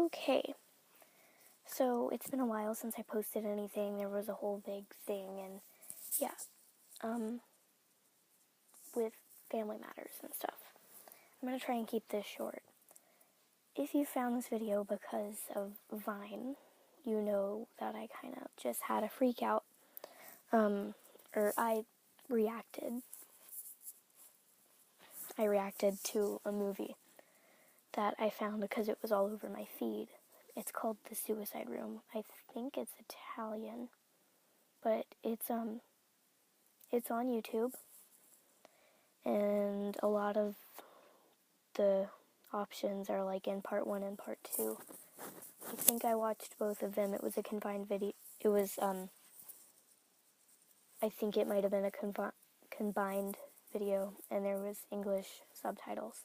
Okay, so it's been a while since I posted anything. There was a whole big thing, and yeah, um, with family matters and stuff. I'm gonna try and keep this short. If you found this video because of Vine, you know that I kind of just had a freak out, or I reacted. I reacted to a movie that I found because it was all over my feed. It's called The Suicide Room. I think it's Italian, but it's on YouTube, and a lot of the options are like in part 1 and part 2. I think I watched both of them. It was a combined video. It was I think it might have been a combined video, and there was English subtitles.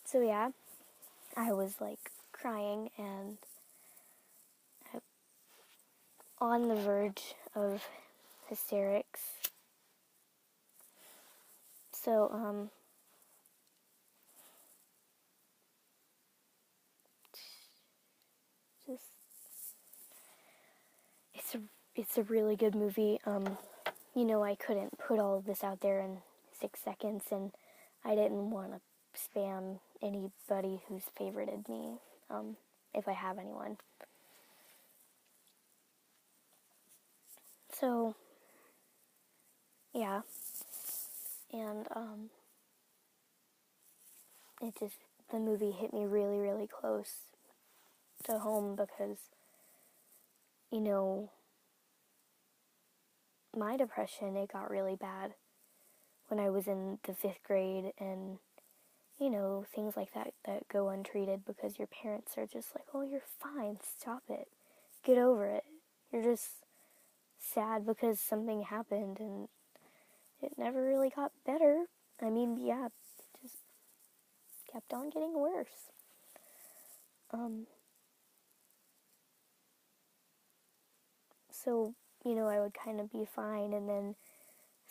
So yeah, I was like crying and on the verge of hysterics. So just it's a really good movie. I couldn't put all of this out there in 6 seconds, and I didn't want to spam anybody who's favorited me, if I have anyone. So, yeah, and, the movie hit me really, really close to home because, my depression, it got really bad when I was in the 5th grade, and things like that go untreated because your parents are just like, oh, you're fine, stop it, get over it. You're just sad because something happened and it never really got better. I mean, yeah, it just kept on getting worse. So, I would kind of be fine, and then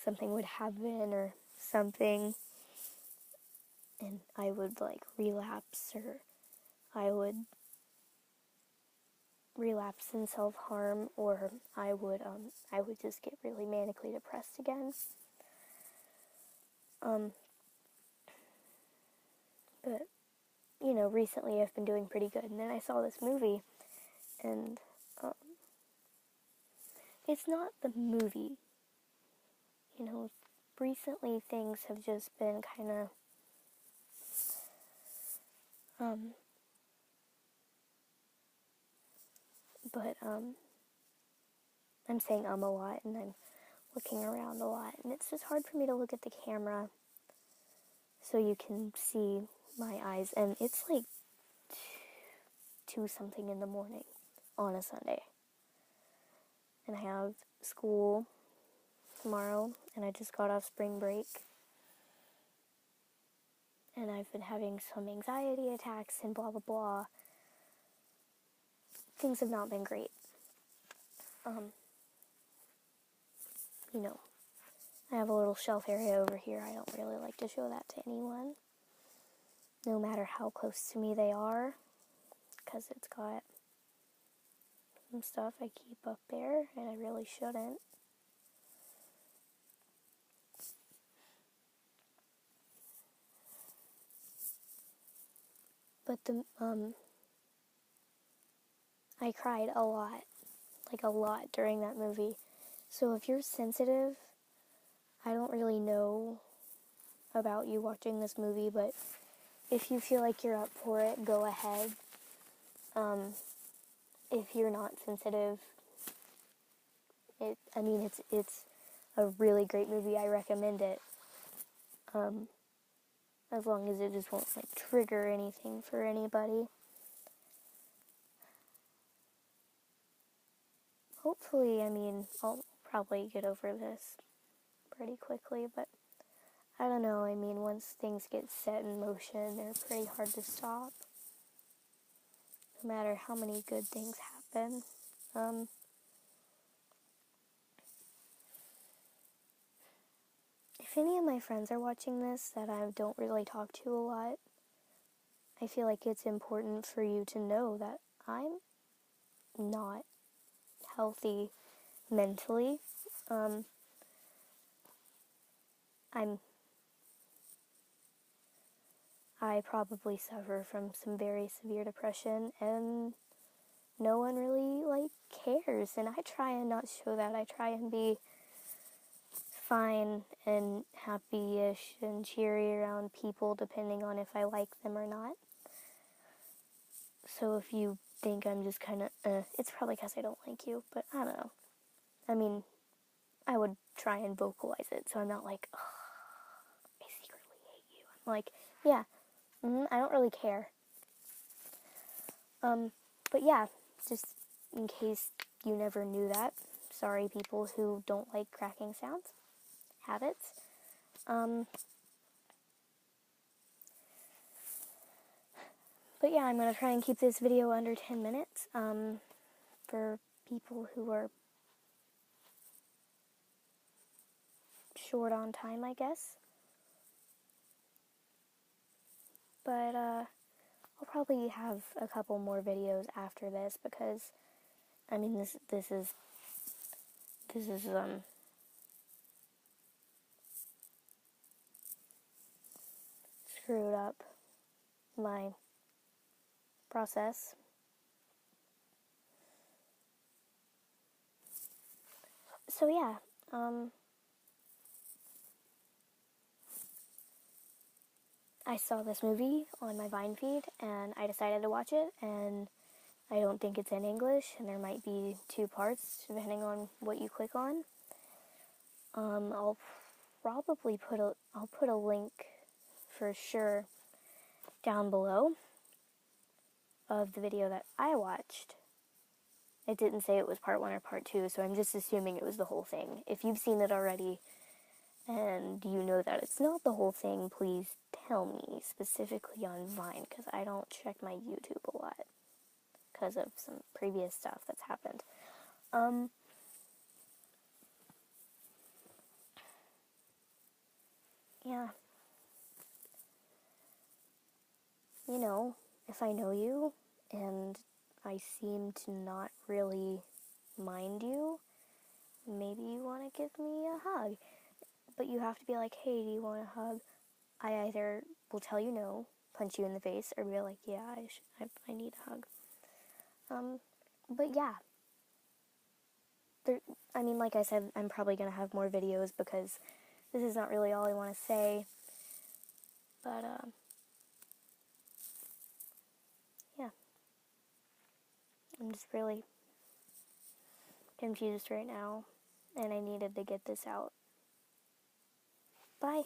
something would happen or something, and I would like relapse, or I would relapse in self-harm, or I would just get really manically depressed again. But recently I've been doing pretty good, and then I saw this movie, and it's not the movie. Recently things have just been kind of but I'm saying a lot, and I'm looking around a lot, and it's just hard for me to look at the camera so you can see my eyes, and it's like 2 something in the morning on a Sunday, and I have school tomorrow, and I just got off spring break, and I've been having some anxiety attacks and blah blah blah. Things have not been great. I have a little shelf area over here. I don't really like to show that to anyone, no matter how close to me they are, because it's got some stuff I keep up there, and I really shouldn't. But I cried a lot during that movie. So if you're sensitive, I don't really know about you watching this movie, but if you feel like you're up for it, go ahead. If you're not sensitive, it's a really great movie. I recommend it. As long as it just won't trigger anything for anybody. Hopefully, I'll probably get over this pretty quickly, but I don't know. Once things get set in motion, they're pretty hard to stop. No matter how many good things happen. if any of my friends are watching this that I don't really talk to a lot, I feel like it's important for you to know that I'm not healthy mentally. I'm I probably suffer from some very severe depression, and no one really cares, and I try and not show that. I try and be fine and happy-ish and cheery around people depending on if I like them or not. So if you think I'm just kind of it's probably because I don't like you, but I don't know. I mean, I would try and vocalize it, so I'm not like, oh, I secretly hate you. I'm like, yeah, I don't really care. But yeah, just in case you never knew that, sorry people who don't like cracking sounds, habits. But yeah, I'm going to try and keep this video under 10 minutes, for people who are short on time, I guess. But, I'll probably have a couple more videos after this because, I mean, this is screwed up my process. So yeah, I saw this movie on my Vine feed and I decided to watch it, and I don't think it's in English, and there might be 2 parts depending on what you click on. I'll probably put a link for sure down below of the video that I watched. It didn't say it was part 1 or part 2, so I'm just assuming it was the whole thing. If you've seen it already and you know that it's not the whole thing, please tell me, specifically on Vine, because I don't check my YouTube a lot because of some previous stuff that's happened. Yeah. You know, if I know you and I seem to not really mind you, maybe you want to give me a hug. But you have to be like, hey, do you want a hug? I either will tell you no, punch you in the face, or be like, yeah, I need a hug. But yeah. I mean, like I said, I'm probably going to have more videos because this is not really all I want to say. But, yeah. I'm just really confused right now, and I needed to get this out. Bye.